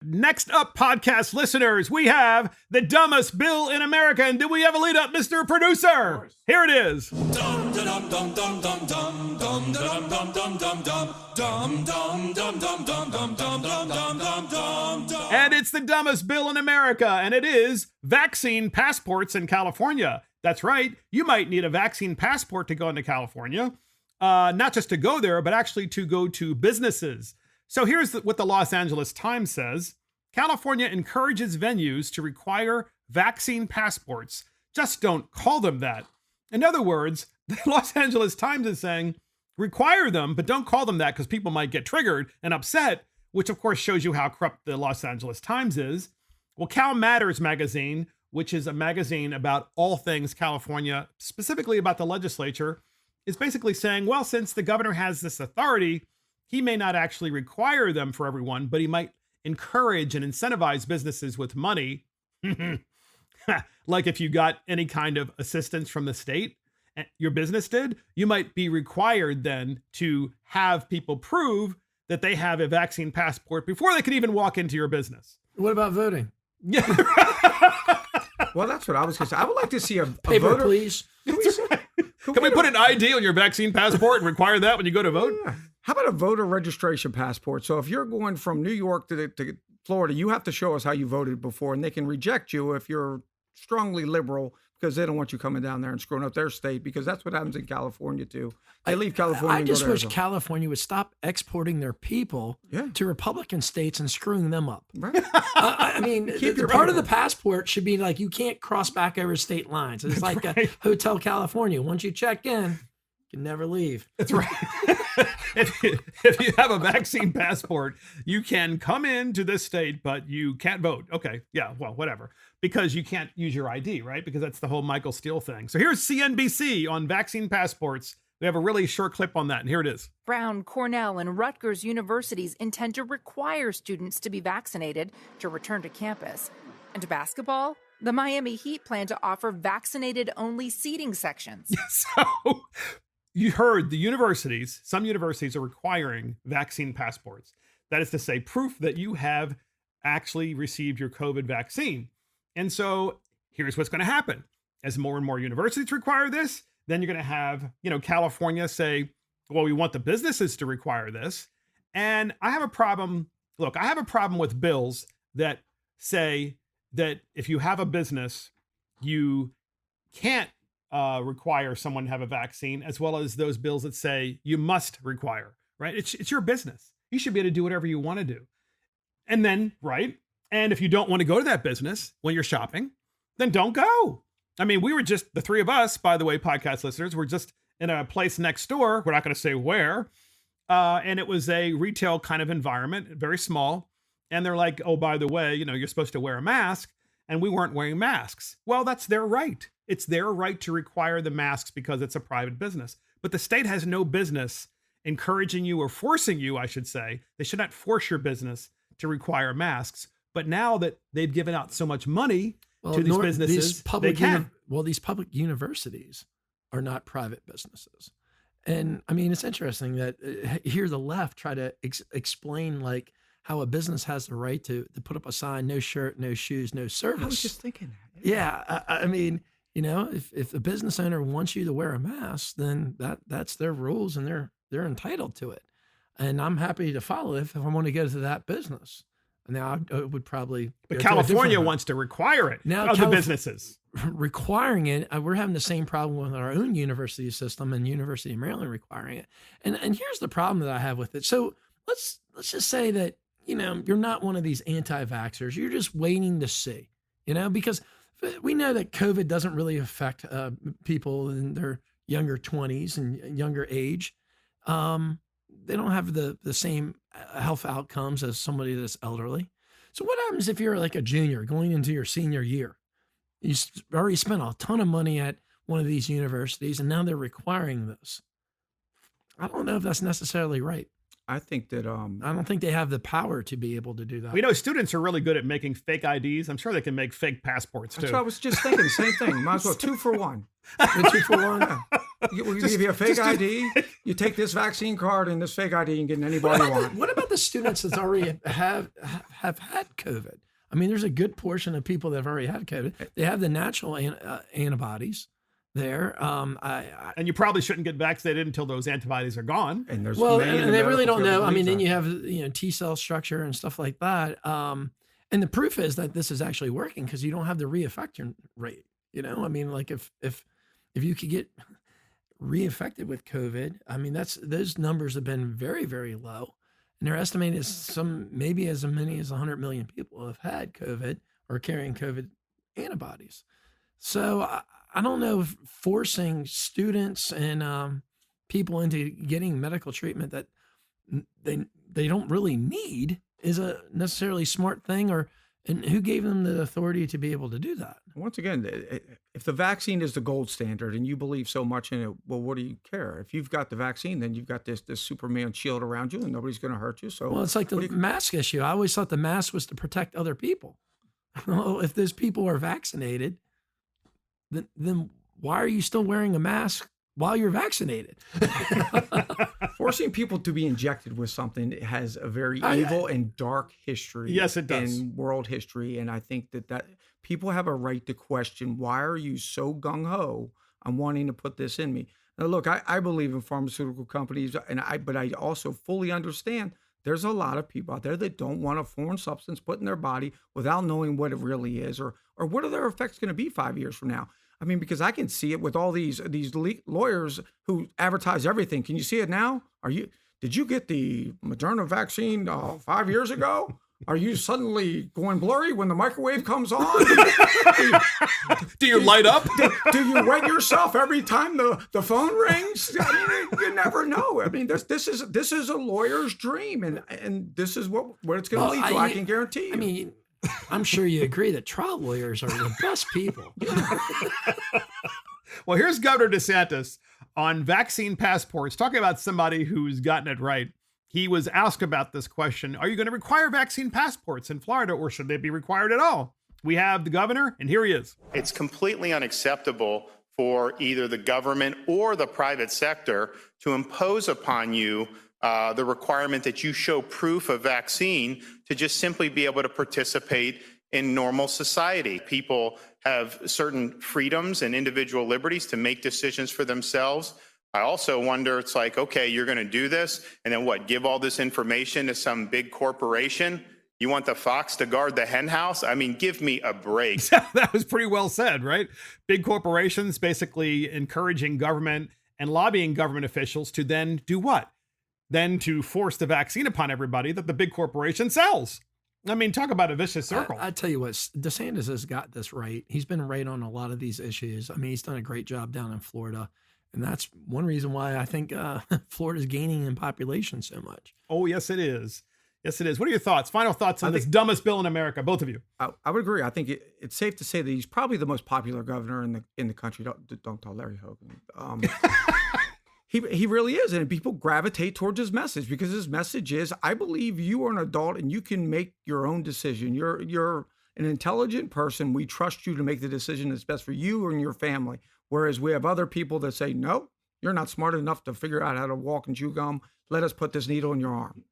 next up, podcast listeners, we have the dumbest bill in America. And do we have a lead up, Mr. Producer? Here it is. And it's the dumbest bill in America, and it is vaccine passports in California. That's right. You might need a vaccine passport to go into California, not just to go there, but actually to go to businesses. So here's what the Los Angeles Times says. California encourages venues to require vaccine passports. Just don't call them that. In other words, the Los Angeles Times is saying, require them, but don't call them that because people might get triggered and upset, which of course shows you how corrupt the Los Angeles Times is. Well, Cal Matters magazine, which is a magazine about all things California, specifically about the legislature, is basically saying, well, since the governor has this authority, he may not actually require them for everyone, but he might encourage and incentivize businesses with money. Like if you got any kind of assistance from the state, your business did, you might be required then to have people prove that they have a vaccine passport before they can even walk into your business. What about voting? Yeah. Well, that's what I was going to say. I would like to see a Paper, voter. please. Can we put an ID on your vaccine passport and require that when you go to vote? Yeah. How about a voter registration passport? So if you're going from New York to Florida, you have to show us how you voted before, and they can reject you if you're strongly liberal because they don't want you coming down there and screwing up their state, because that's what happens in California too. They leave California. I just and go to wish Arizona. California would stop exporting their people to Republican states and screwing them up. Right. I mean, Keep your part of people. the passport should be like you can't cross back over state lines. It's like a Hotel California. Once you check in, you can never leave. That's right. If you have a vaccine passport, you can come into this state, but you can't vote. Okay. Yeah. Well, whatever. Because you can't use your ID, right? Because that's the whole Michael Steele thing. So here's CNBC on vaccine passports. We have a really short clip on that, and here it is. Brown, Cornell, and Rutgers universities intend to require students to be vaccinated to return to campus. And basketball? The Miami Heat plan to offer vaccinated-only seating sections. So you heard the universities, some universities are requiring vaccine passports. That is to say, proof that you have actually received your COVID vaccine. And so here's what's going to happen. As more and more universities require this, then you're going to have, California say, well, we want the businesses to require this. And I have a problem. Look, I have a problem with bills that say that if you have a business, you can't require someone to have a vaccine, as well as those bills that say you must require, right? It's your business. You should be able to do whatever you want to do. And then, right? And if you don't want to go to that business when you're shopping, then don't go. I mean, we were just, the three of us, by the way, podcast listeners, were just in a place next door. We're not going to say where. And it was a retail kind of environment, very small. And they're like, oh, by the way, you're supposed to wear a mask. And we weren't wearing masks. Well, that's their right. It's their right to require the masks because it's a private business. But the state has no business encouraging you or forcing you, I should say. They should not force your business to require masks. But now that they've given out so much money to these businesses, they can. These public universities are not private businesses. And I mean, it's interesting that here the left try to explain like how a business has the right to put up a sign, no shirt, no shoes, no service. I was just thinking that. Yeah. I mean, if the business owner wants you to wear a mask, then that's their rules and they're entitled to it. And I'm happy to follow if I want to go to that business. Now I would probably. But California wants to require it now. Of the businesses requiring it, we're having the same problem with our own university system and University of Maryland requiring it. And here's the problem that I have with it. So let's just say that you're not one of these anti-vaxxers. You're just waiting to see. Because we know that COVID doesn't really affect people in their younger 20s and younger age. They don't have the same health outcomes as somebody that's elderly. So what happens if you're like a junior going into your senior year? You already spent a ton of money at one of these universities, and now they're requiring this. I don't know if that's necessarily right. I think that I don't think they have the power to be able to do that. We know students are really good at making fake IDs. I'm sure they can make fake passports too. That's what I was just thinking. Same thing. Might as well 2 for 1. 2 for 1. We give you a fake ID. You take this vaccine card and this fake ID and get anybody you want. What about the students that already have had COVID? I mean, there's a good portion of people that have already had COVID. They have the natural antibodies there. And you probably shouldn't get vaccinated until those antibodies are gone. And there's and they really don't know. I mean, then you you have T cell structure and stuff like that. And the proof is that this is actually working because you don't have the reinfection rate. I mean, like if you could get reinfected with COVID, I mean, those numbers have been very, very low. And they're estimating maybe as many as 100 million people have had COVID or carrying COVID antibodies. So I don't know if forcing students and people into getting medical treatment that they don't really need is a necessarily smart thing, and who gave them the authority to be able to do that? Once again, if the vaccine is the gold standard and you believe so much in it, well, what do you care? If you've got the vaccine, then you've got this Superman shield around you and nobody's going to hurt you. So, well, it's like the mask issue. I always thought the mask was to protect other people. Well, if those people are vaccinated, then why are you still wearing a mask while you're vaccinated? Forcing people to be injected with something has a very evil and dark history. Yes, it does. In world history. And I think that people have a right to question, why are you so gung-ho on wanting to put this in me? Now, look, I believe in pharmaceutical companies, but I also fully understand there's a lot of people out there that don't want a foreign substance put in their body without knowing what it really is, or what are their effects going to be 5 years from now. I mean, because I can see it with all these lawyers who advertise everything. Can you see it now? Did you get the Moderna vaccine 5 years ago? Are you suddenly going blurry when the microwave comes on? Do you light up? Do you wet yourself every time the phone rings? I mean, you never know. I mean, this is a lawyer's dream, and this is what it's going to lead to. I can guarantee you. I mean, I'm sure you agree that trial lawyers are the best people. Well, here's Governor DeSantis on vaccine passports, talking about somebody who's gotten it right. He was asked about this question. Are you going to require vaccine passports in Florida, or should they be required at all? We have the governor, and here he is. It's completely unacceptable for either the government or the private sector to impose upon you the requirement that you show proof of vaccine to just simply be able to participate in normal society. People have certain freedoms and individual liberties to make decisions for themselves. I also wonder, it's like, okay, you're going to do this, and then what, give all this information to some big corporation? You want the fox to guard the hen house? I mean, give me a break. That was pretty well said, right? Big corporations basically encouraging government and lobbying government officials to then do what? Then to force the vaccine upon everybody that the big corporation sells. I mean, talk about a vicious circle. I tell you what, DeSantis has got this right. He's been right on a lot of these issues. I mean, he's done a great job down in Florida. And that's one reason why I think Florida's gaining in population so much. Oh, yes, it is. Yes, it is. What are your thoughts? Final thoughts on this dumbest bill in America, both of you? I would agree. I think it's safe to say that he's probably the most popular governor in the country. Don't tell Larry Hogan. He really is, and people gravitate towards his message because his message is, I believe you are an adult and you can make your own decision. You're an intelligent person. We trust you to make the decision that's best for you and your family. Whereas we have other people that say, no, you're not smart enough to figure out how to walk and chew gum. Let us put this needle in your arm.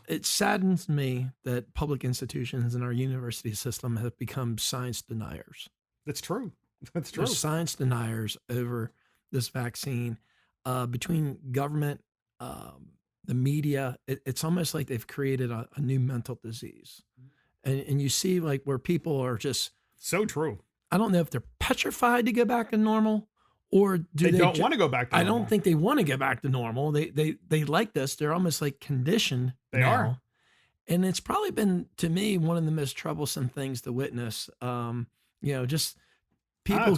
It saddens me that public institutions in our university system have become science deniers. That's true. That's true. They're science deniers over this vaccine. Between government, the media, it's almost like they've created a new mental disease. And you see like where people are just... So true. I don't know if they're petrified to go back to normal, or do they don't want to go back to normal. I don't think they want to go back to normal. They like this. They're almost like conditioned They now. are. And it's probably been, to me, one of the most troublesome things to witness. Just people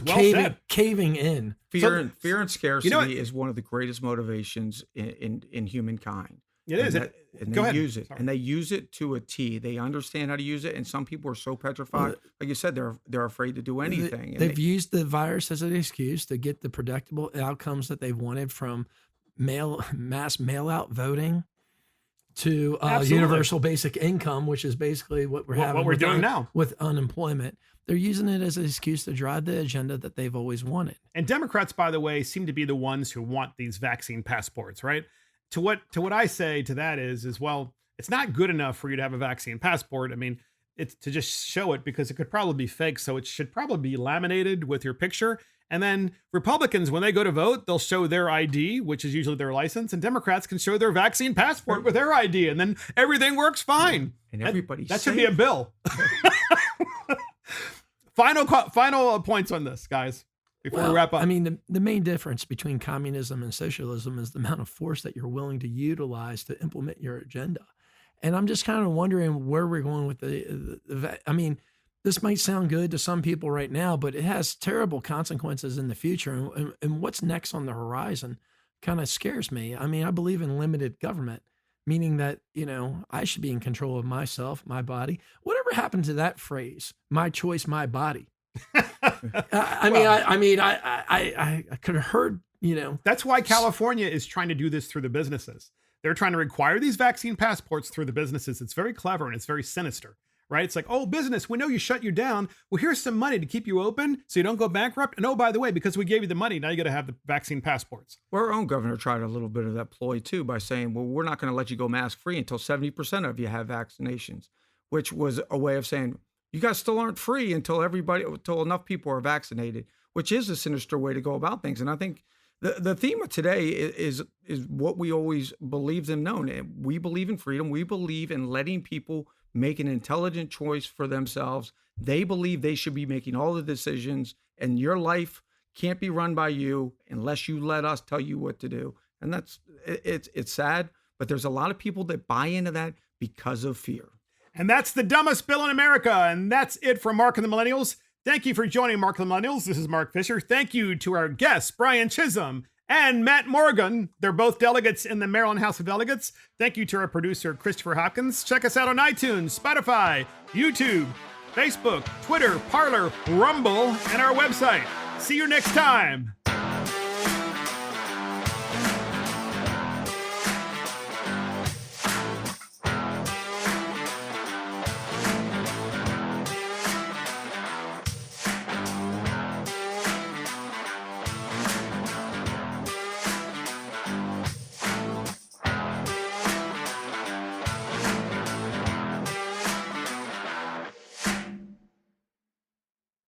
caving in. Fear and scarcity is one of the greatest motivations in humankind. It is. And they use it. And they use it to a T. They understand how to use it. And some people are so petrified. Like you said, they're afraid to do anything. They've used the virus as an excuse to get the predictable outcomes that they've wanted from mass mail-out voting to Absolutely. universal basic income, which is basically what we're having. What we're with doing now with unemployment. They're using it as an excuse to drive the agenda that they've always wanted. And Democrats, by the way, seem to be the ones who want these vaccine passports, right? To what I say to that is, well, it's not good enough for you to have a vaccine passport. I mean, it's to just show it because it could probably be fake. So it should probably be laminated with your picture. And then Republicans, when they go to vote, they'll show their ID, which is usually their license, and Democrats can show their vaccine passport with their ID, and then everything works fine. And everybody's that should be a bill. Final points on this, guys, before we wrap up. I mean, the main difference between communism and socialism is the amount of force that you're willing to utilize to implement your agenda. And I'm just kind of wondering where we're going with I mean, this might sound good to some people right now, but it has terrible consequences in the future. And what's next on the horizon kind of scares me. I mean, I believe in limited government, meaning that, I should be in control of myself, my body. Whatever happened to that phrase, my choice, my body? I could have heard, That's why California is trying to do this through the businesses. They're trying to require these vaccine passports through the businesses. It's very clever and it's very sinister, right? It's like, oh, business, we know you shut you down. Well, here's some money to keep you open so you don't go bankrupt. And oh, by the way, because we gave you the money, now you got to have the vaccine passports. Well, our own governor tried a little bit of that ploy too by saying, well, we're not going to let you go mask free until 70% of you have vaccinations, which was a way of saying, you guys still aren't free until enough people are vaccinated, which is a sinister way to go about things. And I think the theme of today is what we always believed and known. We believe in freedom. We believe in letting people make an intelligent choice for themselves. They believe they should be making all the decisions, and your life can't be run by you unless you let us tell you what to do. And it's sad, but there's a lot of people that buy into that because of fear. And that's the dumbest bill in America. And that's it for Mark and the Millennials. Thank you for joining Mark and the Millennials. This is Mark Fisher. Thank you to our guests, Brian Chisholm and Matt Morgan. They're both delegates in the Maryland House of Delegates. Thank you to our producer, Christopher Hopkins. Check us out on iTunes, Spotify, YouTube, Facebook, Twitter, Parler, Rumble, and our website. See you next time.